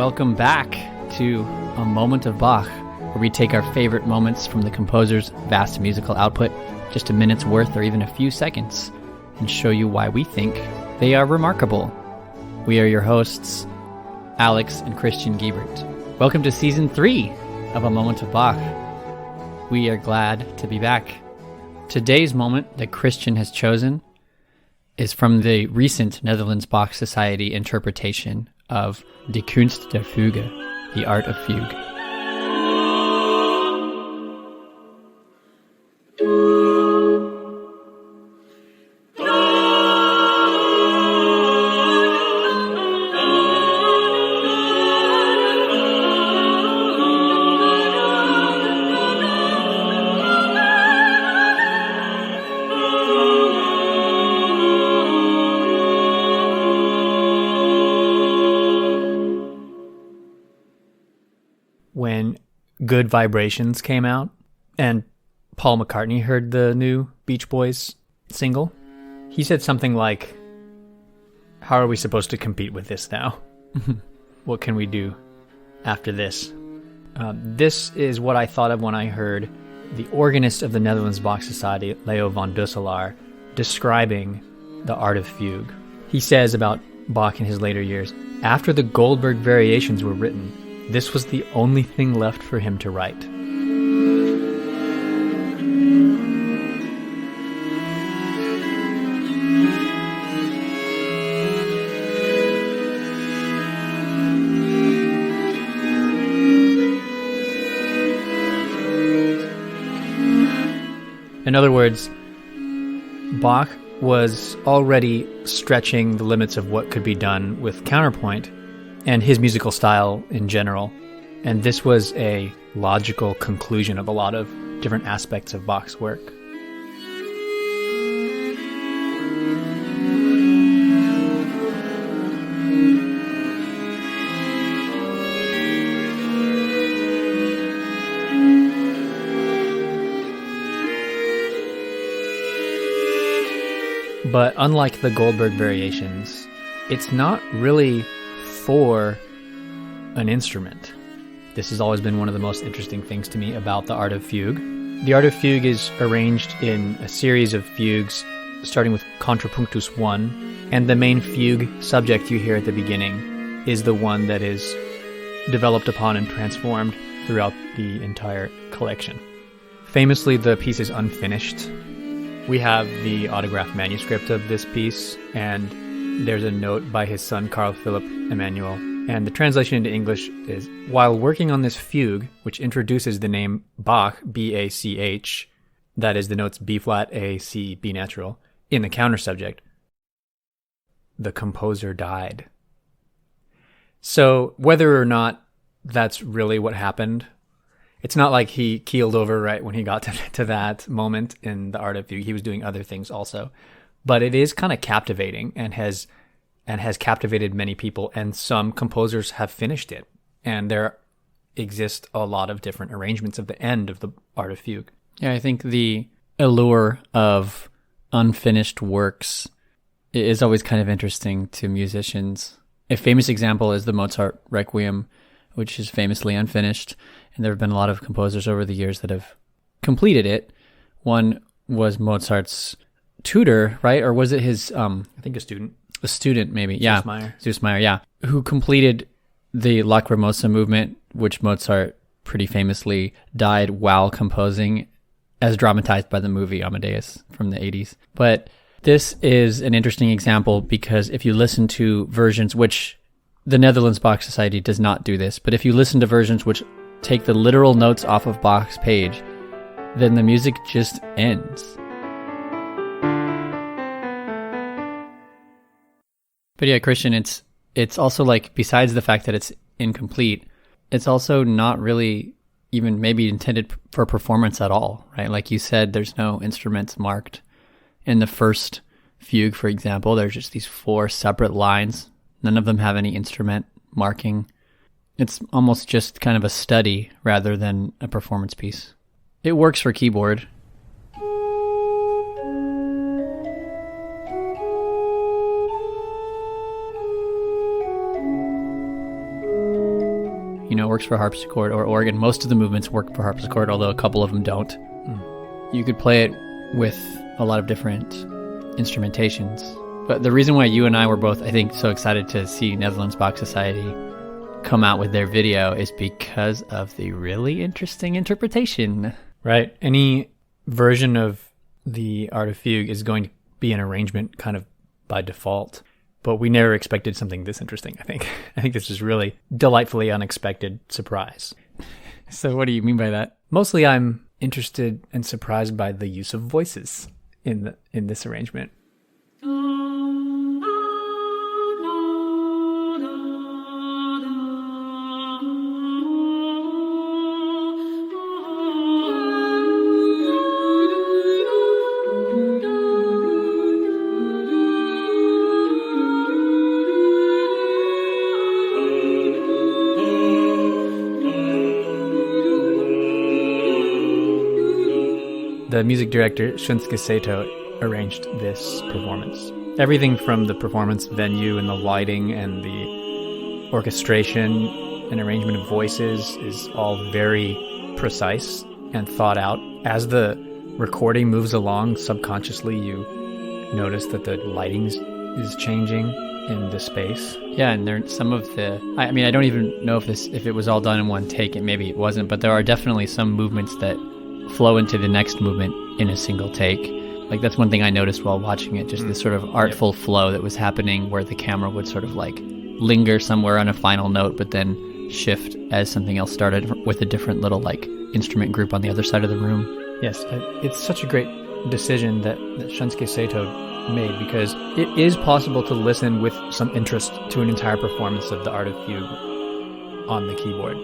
Welcome back to A Moment of Bach, where we take our favorite moments from the composer's vast musical output, just a minute's worth or even a few seconds, and show you why we think they are remarkable. We are your hosts, Alex and Christian Giebert. Welcome to Season 3 of A Moment of Bach. We are glad to be back. Today's moment that Christian has chosen is from the recent Netherlands Bach Society interpretation of Die Kunst der Fuge, the Art of Fugue. When Good Vibrations came out and Paul McCartney heard the new Beach Boys single, he said something like, "How are we supposed to compete with this now? What can we do after this?" This is what I thought of when I heard the organist of the Netherlands Bach Society, Leo van Dusselaar, describing the Art of Fugue. He says about Bach in his later years, after the Goldberg Variations were written, this was the only thing left for him to write. In other words, Bach was already stretching the limits of what could be done with counterpoint and his musical style in general. And this was a logical conclusion of a lot of different aspects of Bach's work. But unlike the Goldberg Variations, it's not really for an instrument. This has always been one of the most interesting things to me about the Art of Fugue. The Art of Fugue is arranged in a series of fugues, starting with Contrapunctus I, and the main fugue subject you hear at the beginning is the one that is developed upon and transformed throughout the entire collection. Famously, the piece is unfinished. We have the autographed manuscript of this piece, and there's a note by his son Carl Philipp Emanuel, and the translation into English is, while working on this fugue, which introduces the name Bach, B-A-C-H, that is the notes B-flat, A, C, B natural, in the counter subject, the composer died. So whether or not that's really what happened, it's not like he keeled over right when he got to that moment in the Art of Fugue. He was doing other things also. But it is kind of captivating and has captivated many people, and some composers have finished it. And there exist a lot of different arrangements of the end of the Art of Fugue. Yeah, I think the allure of unfinished works is always kind of interesting to musicians. A famous example is the Mozart Requiem, which is famously unfinished. And there have been a lot of composers over the years that have completed it. One was Mozart's tutor, right? Or was it his I think a student, maybe. Yeah. Zeus Meyer, yeah. Who completed the Lacrimosa movement, which Mozart pretty famously died while composing, as dramatized by the movie Amadeus from the 80s. But this is an interesting example because if you listen to versions, which the Netherlands Bach Society does not do this, but if you listen to versions which take the literal notes off of Bach's page, then the music just ends. But yeah, Christian, it's also like, besides the fact that it's incomplete, it's also not really even maybe intended for performance at all, right? Like you said, there's no instruments marked. In the first fugue, for example, there's just these 4 separate lines. None of them have any instrument marking. It's almost just kind of a study rather than a performance piece. It works for keyboard. works for harpsichord, or organ. Most of the movements work for harpsichord, although a couple of them don't. You could play it with a lot of different instrumentations. But the reason why you and I were both, I think, so excited to see Netherlands Bach Society come out with their video is because of the really interesting interpretation. Right. Any version of the Art of Fugue is going to be an arrangement kind of by default. But we never expected something this interesting, I think. I think this is really delightfully unexpected surprise. So what do you mean by that? Mostly I'm interested and surprised by the use of voices in this arrangement. The music director, Shunske Sato, arranged this performance. Everything from the performance venue and the lighting and the orchestration and arrangement of voices is all very precise and thought out. As the recording moves along, subconsciously you notice that the lighting is changing in the space. Yeah, and there some of the... I mean, I don't even know if it was all done in one take, and maybe it wasn't, but there are definitely some movements that flow into the next movement in a single take. Like, that's one thing I noticed while watching it, just this sort of artful flow that was happening where the camera would sort of like linger somewhere on a final note, but then shift as something else started with a different little like instrument group on the other side of the room. Yes, it's such a great decision that Shunske Sato made, because it is possible to listen with some interest to an entire performance of the Art of Fugue on the keyboard.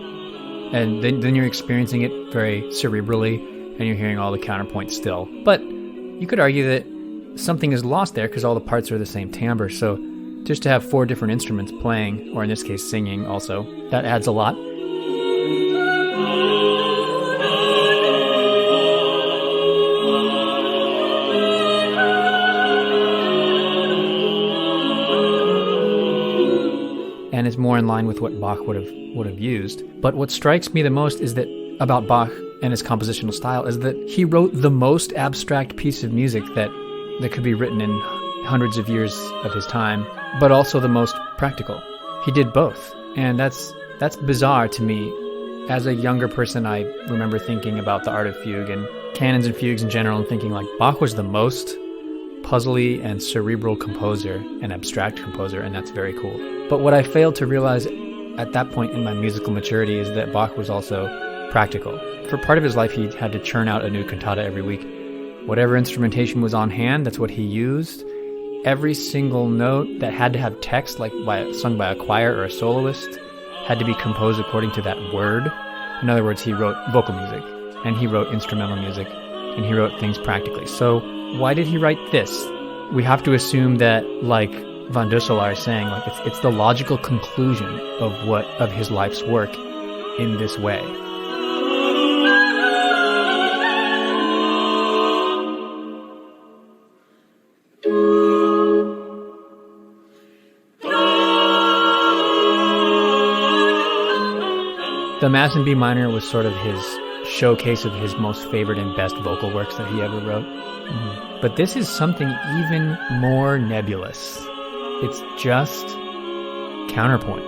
And then you're experiencing it very cerebrally, and you're hearing all the counterpoints still. But you could argue that something is lost there because all the parts are the same timbre. So just to have 4 different instruments playing, or in this case singing also, that adds a lot. And it's more in line with what Bach would have used. But what strikes me the most is that about Bach and his compositional style is that he wrote the most abstract piece of music that could be written in hundreds of years of his time, but also the most practical. He did both, and that's bizarre to me. As a younger person, I remember thinking about the Art of Fugue and canons and fugues in general, and thinking like Bach was the most puzzly and cerebral composer and abstract composer, and that's very cool. But what I failed to realize at that point in my musical maturity is that Bach was also practical. For part of his life, he had to churn out a new cantata every week. Whatever instrumentation was on hand, that's what he used. Every single note that had to have text, like sung by a choir or a soloist, had to be composed according to that word. In other words, he wrote vocal music, and he wrote instrumental music, and he wrote things practically. So why did he write this? We have to assume that, like Van Dusselaar is saying, like it's the logical conclusion of his life's work in this way. The Mass in B minor was sort of his showcase of his most favorite and best vocal works that he ever wrote. Mm-hmm. But this is something even more nebulous. It's just counterpoint.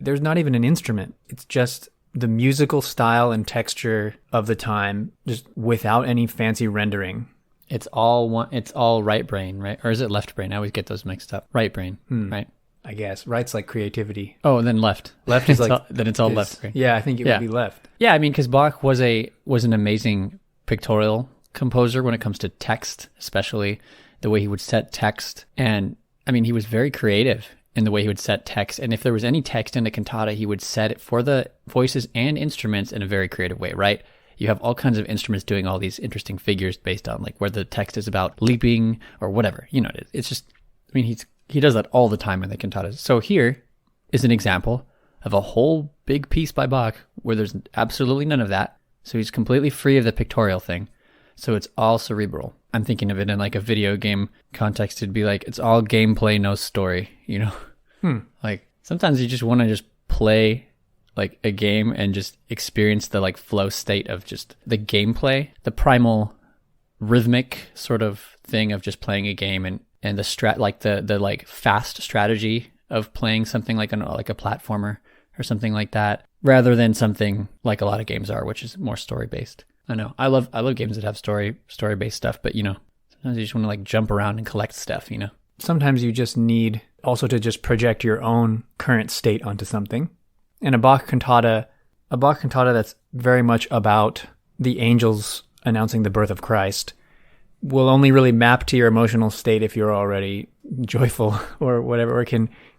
There's not even an instrument. It's just the musical style and texture of the time, just without any fancy rendering. It's all right brain, right? Or is it left brain? I always get those mixed up. Right brain, right? I guess. Right's like creativity. Oh, and then left. Left is like... then it's all left brain. Yeah, I think it would be left. Yeah, I mean, because Bach was an amazing pictorial composer when it comes to text, especially the way he would set text. And, I mean, he was very creative in the way he would set text. And if there was any text in a cantata, he would set it for the voices and instruments in a very creative way, right? You have all kinds of instruments doing all these interesting figures based on like where the text is about leaping or whatever. You know, it's just, I mean, he does that all the time in the cantatas. So here is an example of a whole big piece by Bach where there's absolutely none of that. So he's completely free of the pictorial thing. So it's all cerebral. I'm thinking of it in like a video game context. It'd be like, it's all gameplay, no story, you know? Like sometimes you just want to just play like a game and just experience the like flow state of just the gameplay, the primal rhythmic sort of thing of just playing a game, and the like the like fast strategy of playing something like a platformer or something like that, rather than something like a lot of games are, which is more story based. I know I love games that have story based stuff, but you know, sometimes you just want to like jump around and collect stuff, you know. Sometimes you just need also to just project your own current state onto something. And a Bach cantata that's very much about the angels announcing the birth of Christ will only really map to your emotional state if you're already joyful or whatever,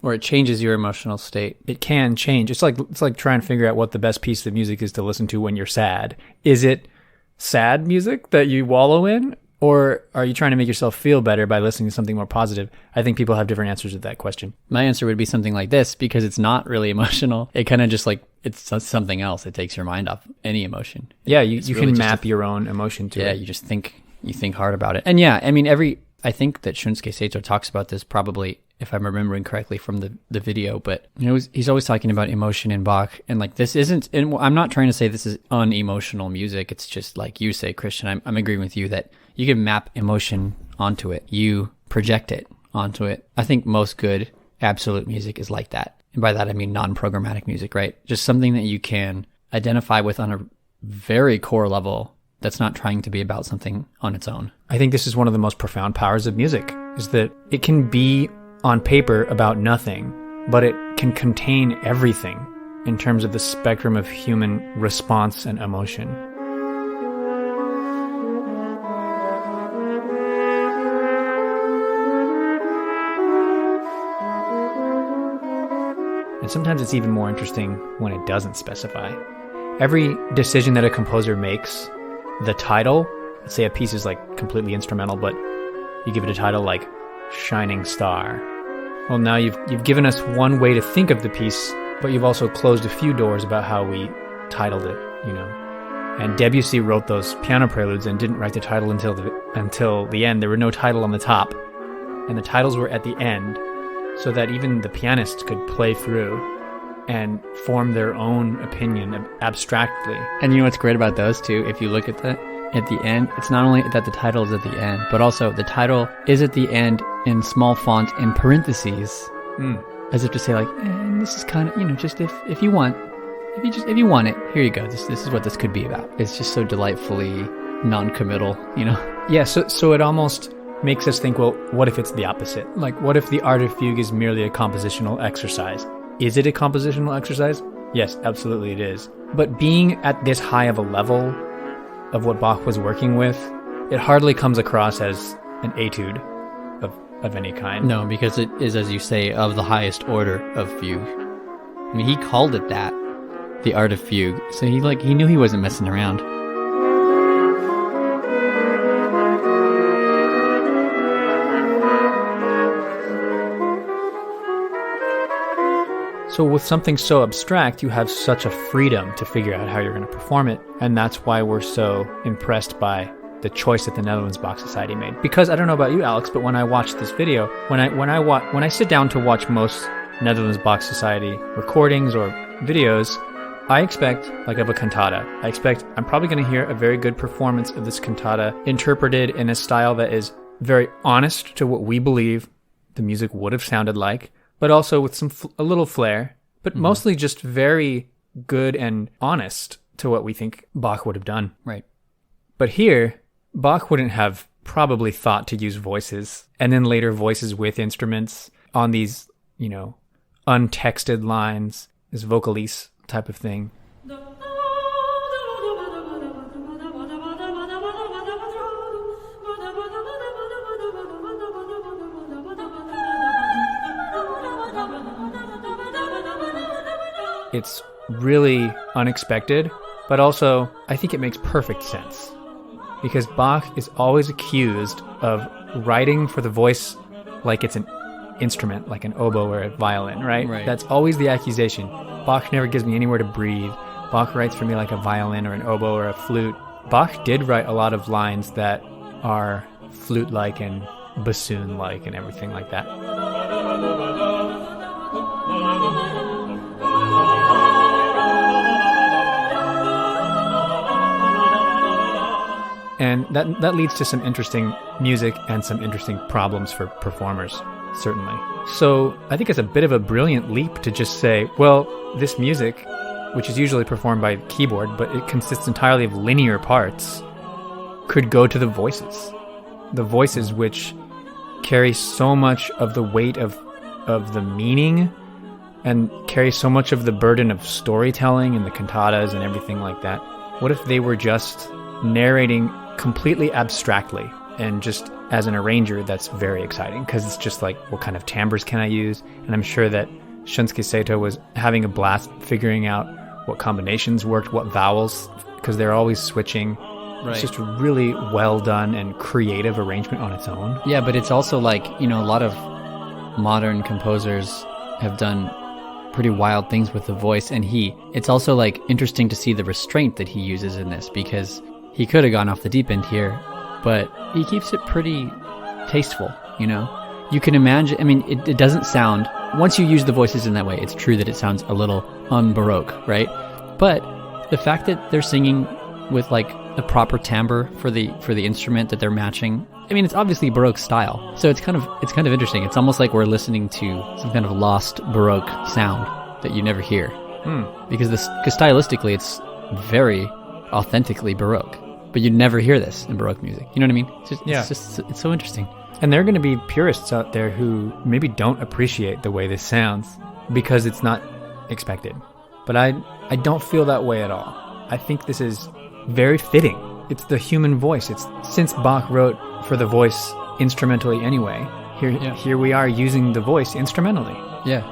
or it changes your emotional state. It can change. It's like trying to figure out what the best piece of music is to listen to when you're sad. Is it sad music that you wallow in, or are you trying to make yourself feel better by listening to something more positive? I think people have different answers to that question. My answer would be something like this, because it's not really emotional. It kind of just like, it's something else. It takes your mind off any emotion. Yeah, you really can map your own emotion to it. Yeah, you think hard about it. And yeah, I mean, I think that Shunske Sato talks about this probably, if I'm remembering correctly from the video, but you know, he's always talking about emotion in Bach, and like this isn't, and I'm not trying to say this is unemotional music. It's just like you say, Christian, I'm agreeing with you that you can map emotion onto it. You project it onto it. I think most good absolute music is like that. And by that, I mean non-programmatic music, right? Just something that you can identify with on a very core level that's not trying to be about something on its own. I think this is one of the most profound powers of music, is that it can be on paper about nothing, but it can contain everything in terms of the spectrum of human response and emotion. And sometimes it's even more interesting when it doesn't specify. Every decision that a composer makes, the title, let's say a piece is like completely instrumental, but you give it a title like Shining Star. Well, now you've given us one way to think of the piece, but you've also closed a few doors about how we titled it, you know. And Debussy wrote those piano preludes and didn't write the title until the end. There were no title on the top, and the titles were at the end, so that even the pianists could play through and form their own opinion abstractly. And you know what's great about those two? If you look at the end, it's not only that the title is at the end, but also the title is at the end in small font in parentheses, as if to say like, this is kind of, you know, just if you want it, here you go. This is what this could be about. It's just so delightfully non-committal, you know? Yeah, so it almost makes us think, well, what if it's the opposite? Like, what if the Art of Fugue is merely a compositional exercise? Is it a compositional exercise? Yes, absolutely it is. But being at this high of a level of what Bach was working with, it hardly comes across as an etude of any kind. No, because it is, as you say, of the highest order of fugue. I mean, he called it that, the Art of Fugue. So he knew he wasn't messing around. So with something so abstract, you have such a freedom to figure out how you're going to perform it. And that's why we're so impressed by the choice that the Netherlands Bach Society made. Because I don't know about you, Alex, but when I watch this video, when I sit down to watch most Netherlands Bach Society recordings or videos, I expect like of a cantata. I'm probably going to hear a very good performance of this cantata interpreted in a style that is very honest to what we believe the music would have sounded like, but also with a little flair, but mostly just very good and honest to what we think Bach would have done. Right. But here, Bach wouldn't have probably thought to use voices, and then later voices with instruments on these, you know, untexted lines, this vocalese type of thing. It's really unexpected, but also I think it makes perfect sense. Because Bach is always accused of writing for the voice like it's an instrument, like an oboe or a violin, right? That's always the accusation. Bach never gives me anywhere to breathe. Bach writes for me like a violin or an oboe or a flute. Bach did write a lot of lines that are flute-like and bassoon-like and everything like that. And that leads to some interesting music and some interesting problems for performers, certainly. So I think it's a bit of a brilliant leap to just say, well, this music, which is usually performed by keyboard, but it consists entirely of linear parts, could go to the voices. The voices which carry so much of the weight of the meaning and carry so much of the burden of storytelling and the cantatas and everything like that. What if they were just narrating completely abstractly? And just as an arranger, that's very exciting, because it's just like, what kind of timbres can I use? And I'm sure that Shunske Sato was having a blast figuring out what combinations worked, what vowels, because they're always switching. Right. It's just a really well done and creative arrangement on its own. Yeah, but it's also like, a lot of modern composers have done pretty wild things with the voice, and it's also like interesting to see the restraint that he uses in this, because he could have gone off the deep end here, but he keeps it pretty tasteful, You can imagine, it doesn't sound, once you use the voices in that way, it's true that it sounds a little un-Baroque, right? But the fact that they're singing with like a proper timbre for the instrument that they're matching, it's obviously Baroque style. So it's kind of interesting. It's almost like we're listening to some kind of lost Baroque sound that you never hear. Because stylistically it's very authentically Baroque. But you'd never hear this in Baroque music. You know what I mean? It's so interesting. And there are going to be purists out there who maybe don't appreciate the way this sounds because it's not expected. But I don't feel that way at all. I think this is very fitting. It's the human voice. It's since Bach wrote for the voice instrumentally anyway. Here we are using the voice instrumentally. Yeah.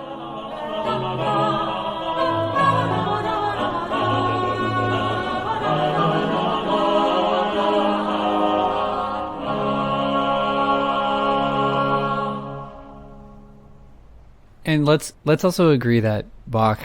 And let's also agree that Bach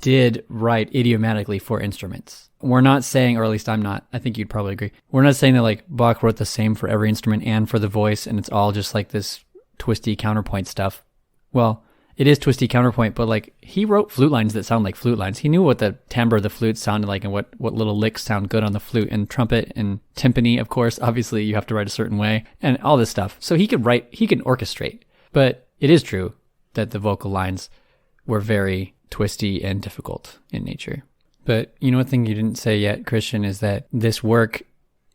did write idiomatically for instruments. We're not saying, or at least I'm not, I think you'd probably agree, we're not saying that like Bach wrote the same for every instrument and for the voice, and it's all just like this twisty counterpoint stuff. Well, it is twisty counterpoint, but like he wrote flute lines that sound like flute lines. He knew what the timbre of the flute sounded like and what little licks sound good on the flute, and trumpet and timpani, of course, obviously you have to write a certain way, and all this stuff. So he can orchestrate. But it is true that the vocal lines were very twisty and difficult in nature. But one thing you didn't say yet, Christian, is that this work,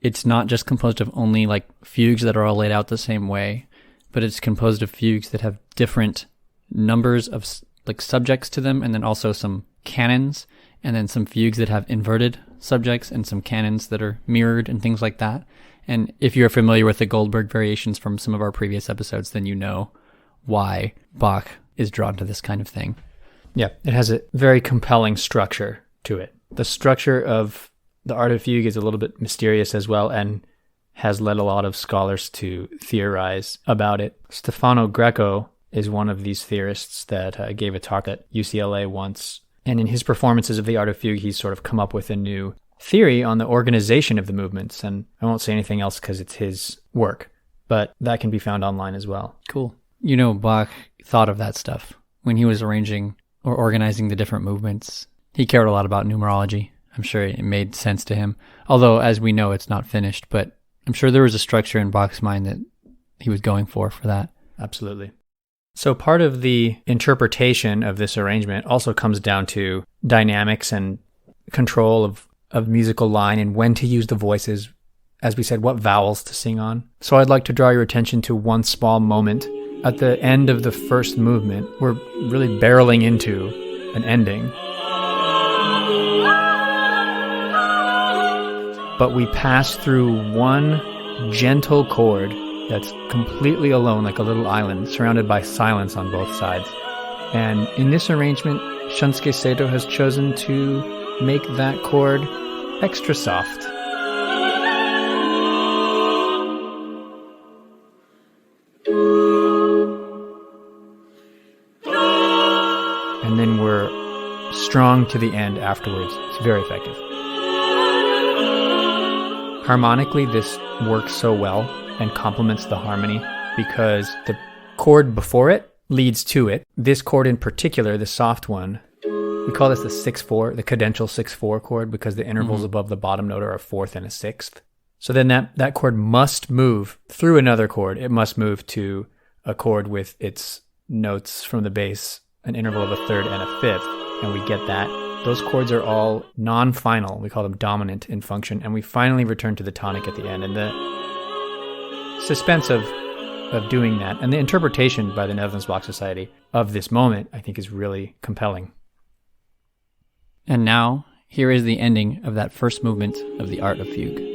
it's not just composed of only like fugues that are all laid out the same way, but it's composed of fugues that have different numbers of like subjects to them, and then also some canons, and then some fugues that have inverted subjects and some canons that are mirrored and things like that. And if you're familiar with the Goldberg Variations from some of our previous episodes, then you know why Bach is drawn to this kind of thing. Yeah, it has a very compelling structure to it. The structure of the Art of Fugue is a little bit mysterious as well, and has led a lot of scholars to theorize about it. Stefano Greco is one of these theorists that gave a talk at UCLA once. And in his performances of the Art of Fugue, he's sort of come up with a new theory on the organization of the movements. And I won't say anything else because it's his work, but that can be found online as well. Cool. Bach thought of that stuff when he was arranging or organizing the different movements. He cared a lot about numerology. I'm sure it made sense to him. Although, as we know, it's not finished, but I'm sure there was a structure in Bach's mind that he was going for that. Absolutely. So part of the interpretation of this arrangement also comes down to dynamics and control of musical line and when to use the voices. As we said, what vowels to sing on. So I'd like to draw your attention to one small moment. At the end of the first movement, we're really barreling into an ending. But we pass through one gentle chord that's completely alone, like a little island, surrounded by silence on both sides. And in this arrangement, Shunske Sato has chosen to make that chord extra soft. And then we're strong to the end afterwards. It's very effective. Harmonically, this works so well. and complements the harmony because the chord before it leads to it. This chord in particular, the soft one, we call this the 6/4, the cadential 6/4 chord, because the intervals above the bottom note are a fourth and a sixth. So then that chord must move through another chord. It must move to a chord with its notes from the bass, an interval of a third and a fifth, and we get that. Those chords are all non-final. We call them dominant in function, and we finally return to the tonic at the end. And the suspense of doing that and the interpretation by the Netherlands Bach Society of this moment, I think, is really compelling. And now, here is the ending of that first movement of the Art of Fugue.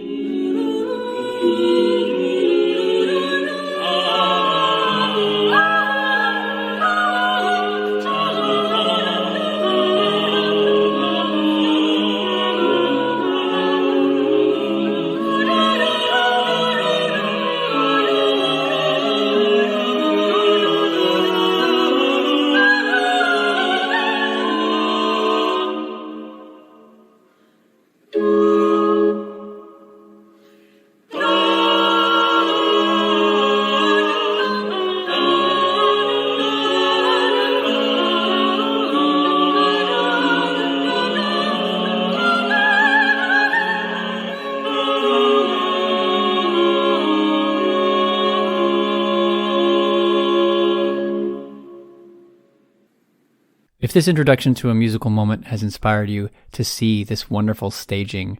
If this introduction to a musical moment has inspired you to see this wonderful staging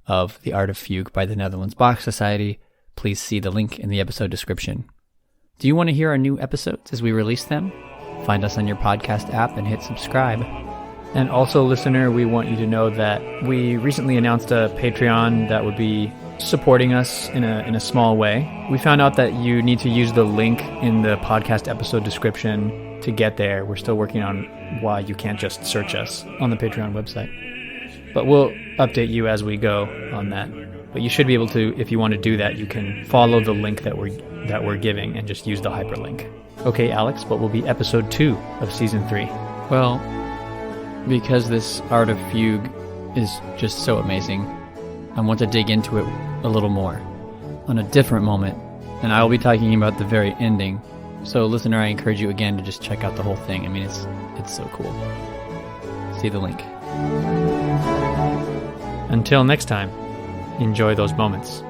of The Art of Fugue by the Netherlands Bach Society, please see the link in the episode description. Do you want to hear our new episodes as we release them? Find us on your podcast app and hit subscribe. And also, listener, we want you to know that we recently announced a Patreon that would be supporting us in a small way. We found out that you need to use the link in the podcast episode description to get there. We're still working on why you can't just search us on the Patreon website. But we'll update you as we go on that. But you should be able to, if you want to do that, you can follow the link that we're giving and just use the hyperlink. Okay, Alex, what will be episode 2 of season 3? Well, because this Art of Fugue is just so amazing, I want to dig into it a little more on a different moment, and I will be talking about the very ending. So, listener, I encourage you again to just check out the whole thing. I mean, it's so cool. See the link. Until next time, enjoy those moments.